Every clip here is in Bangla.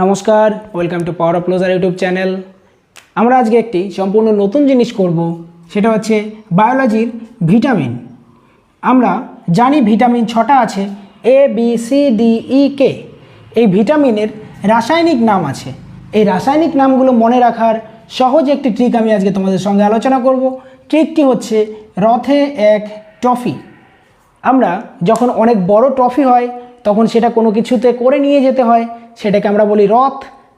নমস্কার, welcome to Power of Closure YouTube channel. আমরা আজকে একটি সম্পূর্ণ নতুন জিনিস করব, সেটা হচ্ছে বায়োলজির ভিটামিন। আমরা জানি ভিটামিন 6টা আছে, A B C D E কে। এই ভিটামিনের রাসায়নিক নাম আছে। এই রাসায়নিক নামগুলো মনে রাখার সহজ একটি ট্রিক আমি আজকে তোমাদের সঙ্গে আলোচনা করব। ট্রিকটি হচ্ছে রথে এক ট্রফি। আমরা যখন অনেক বড় ট্রফি হয় তখন সেটা কোনো কিছুতে করে নিয়ে যেতে হয়, সেটাকে আমরা বলি রথ।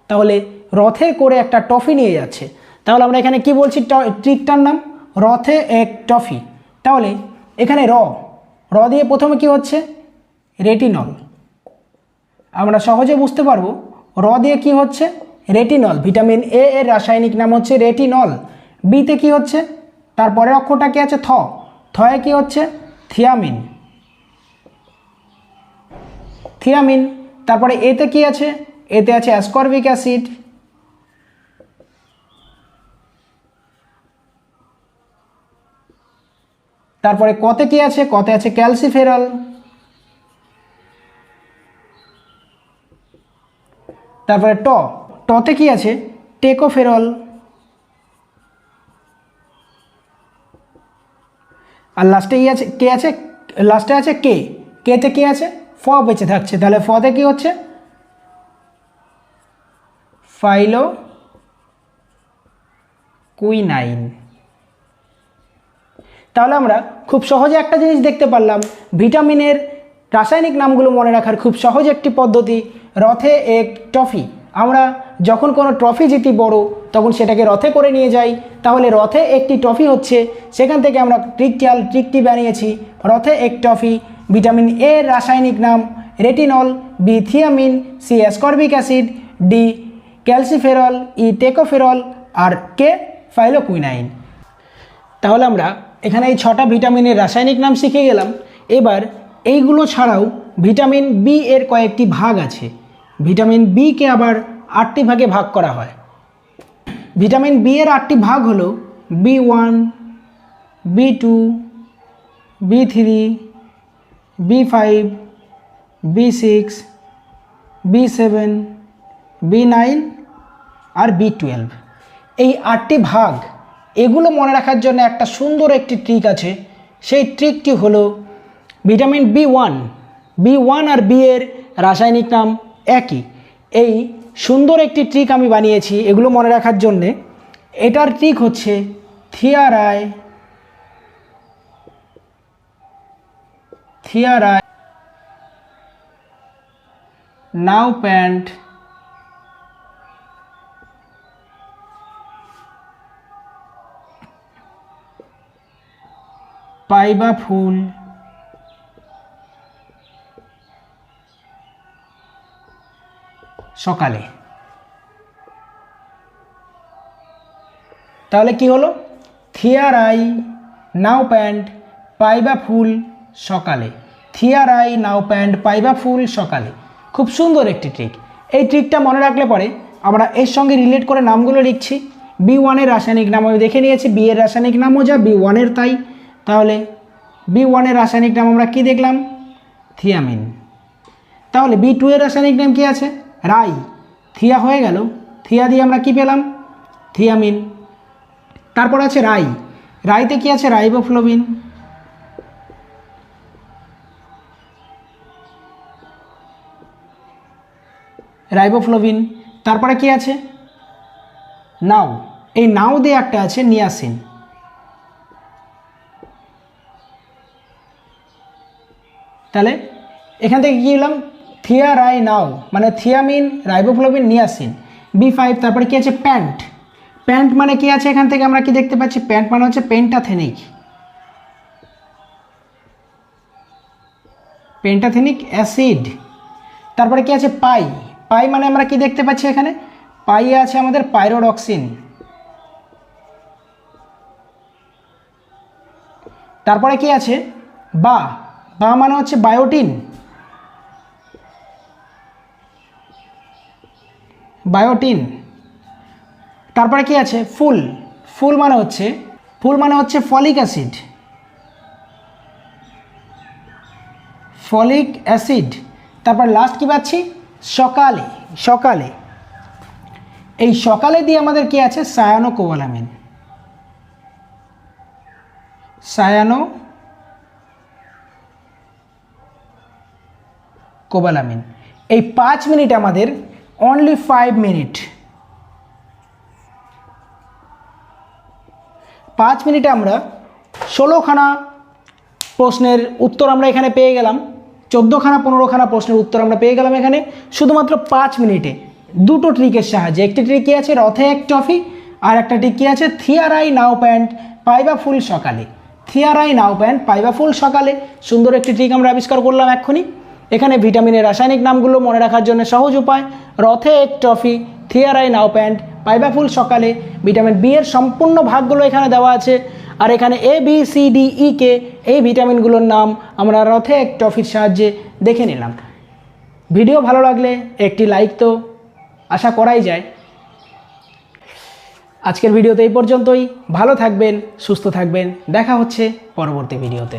তাহলে রথে করে একটা ট্রফি নিয়ে যাচ্ছে, তাহলে আমরা এখানে কি বলছি? ট্রিকটার নাম রথে এক ট্রফি। তাহলে এখানে র দিয়ে প্রথমে কি হচ্ছে? রেটিনল। আমরা সহজে বুঝতে পারবো র দিয়ে কি হচ্ছে? রেটিনল। ভিটামিন এ এর রাসায়নিক নাম হচ্ছে রেটিনল। বিতে কি হচ্ছে? তারপরের অক্ষরটা কি আছে? থয়ে কি হচ্ছে? থিয়ামিন। থিয়ামিন। তারপরে এতে কি আছে? এতে আছে অ্যাসকর্বিক অ্যাসিড। তারপরে কতে কি আছে? কতে আছে ক্যালসিফেরল। তারপরে টতে কি আছে? টেকোফেরল। আর লাস্টে ই আছে, কে আছে? লাস্টে আছে কেতে কি আছে? বেঁচে থাকছে। তাহলে ফতে কি হচ্ছে? ফাইলোকুইনাইন। তাহলে আমরা খুব সহজে একটা জিনিস দেখতে পারলাম, ভিটামিনের রাসায়নিক নামগুলো মনে রাখার খুব সহজ একটি পদ্ধতি, রথে এক ট্রফি। আমরা যখন কোনো ট্রফি জিতি বড়, তখন সেটাকে রথে করে নিয়ে যাই। তাহলে রথে একটি ট্রফি হচ্ছে, সেখান থেকে আমরা ট্রিকটি বানিয়েছি রথে এক ট্রফি। ভিটামিন এ রাসায়নিক নাম retinol, B thiamine, C ascorbic acid, D calciferol, E tocopherol, আর কে ফাইলোকুইনাইন। তাহলে আমরা এখানে এই 6টা ভিটামিনের রাসায়নিক নাম শিখে গেলাম। এবার এইগুলো ছাড়াও ভিটামিন বি এর কয়েকটি ভাগ আছে। ভিটামিন বিকে আবার 8টি ভাগে ভাগ করা হয়। ভিটামিন বি এর 8টি ভাগ হলো B1, B2, B3, B5, B6, B7, B9 আর B12। এই 8টি ভাগ, এগুলো মনে রাখার জন্য একটা সুন্দর একটি ট্রিক আছে। সেই ট্রিকটি হলো ভিটামিন B1 আর বি এর রাসায়নিক নাম একই। এই সুন্দর একটি ট্রিক আমি বানিয়েছি এগুলো মনে রাখার জন্যে। এটার ট্রিক হচ্ছে থিয়ারাই নাউপ্যান্ট পাইবা ফুল সকালে। তাহলে কি হলো? থিয়ারাই নাউপ্যান্ট পাইবা ফুল সকালে। থিয়ারাই নাউপ্যান্ট পাইবা ফুল সকালে। খুব সুন্দর একটি ট্রিক। এই ট্রিকটা মনে রাখলে পরে আমরা এর সঙ্গে রিলেট করে নামগুলো লিখছি। B1 এর রাসায়নিক নাম আমি দেখে নিয়েছি, বি এর রাসায়নিক নামও যা B1 এর তাই। তাহলে B1 এর রাসায়নিক নাম আমরা কি দেখলাম? থিয়ামিন। তাহলে B2 এর রাসায়নিক নাম কি আছে? রাই। থিয়া হয়ে গেল, থিয়া দিয়ে আমরা কি পেলাম? থিয়ামিন। তারপর আছে রাইতে কি আছে? রাইবোফ্লোবিন। তারপরে কি আছে? নাও। এই নাও দিয়ে একটা আছে নিয়াসিন। তাহলে এখান থেকে কী এলাম? থিয়ারাই নাও মানে থিয়ামিন, রাইবোফ্লোবিন, নিয়াসিন। B5। তারপরে কি আছে? প্যান্ট মানে কি আছে? এখান থেকে আমরা কি দেখতে পাচ্ছি? প্যান্ট মানে হচ্ছে পেন্টাথেনিক অ্যাসিড। তারপরে কি আছে? পাই মানে আমরা কি দেখতে পাচ্ছি? এখানে পাইয়ে আছে আমাদের পাইরোডক্সিন। তারপরে কি আছে? বা মানে হচ্ছে বায়োটিন। তারপরে কি আছে? ফুল মানে হচ্ছে ফলিক অ্যাসিড। তারপর লাস্ট কি পাচ্ছি? সকালে। এই সকালে দিয়ে আমাদের কি আছে সায়ানোকোবালামিন, সায়ানোকোবালামিন। এই 5 মিনিট আমাদের অনলি 5 মিনিট, 5 মিনিটে আমরা 16খানা প্রশ্নের উত্তর আমরা এখানে পেয়ে গেলাম, 14খানা 15খানা প্রশ্নের উত্তর আমরা পেয়ে গেলাম এখানে শুধুমাত্র 5 মিনিটে দুটো ট্রিকের সাহায্যে। একটি ট্রিক কি আছে রথে এক ট্রফি, আর একটা ট্রিক কি আছে থিয়ার আই নাও প্যান্ট পাইবা ফুল সকালে, থিয়ার আই নাও প্যান্ট পাইবা ফুল সকালে। সুন্দর একটি ট্রিক আমরা আবিষ্কার করলাম এক্ষুনি। এখানে ভিটামিনের রাসায়নিক নামগুলো মনে রাখার জন্য সহজ উপায় রথে এক ট্রফি, থিয়ার আই নাও প্যান্ট পাইবা ফুল সকালে। ভিটামিন বি এর সম্পূর্ণ ভাগগুলো এখানে দেওয়া আছে, আর এখানে A B C D E কে এই ভিটামিনগুলোর নাম আমরা রথে এক ট্রফির সাহায্যে দেখে নিলাম। ভিডিও ভালো লাগলে একটি লাইক তো আশা করাই যায়। আজকের ভিডিওতে এই পর্যন্তই। ভালো থাকবেন, সুস্থ থাকবেন, দেখা হচ্ছে পরবর্তী ভিডিওতে।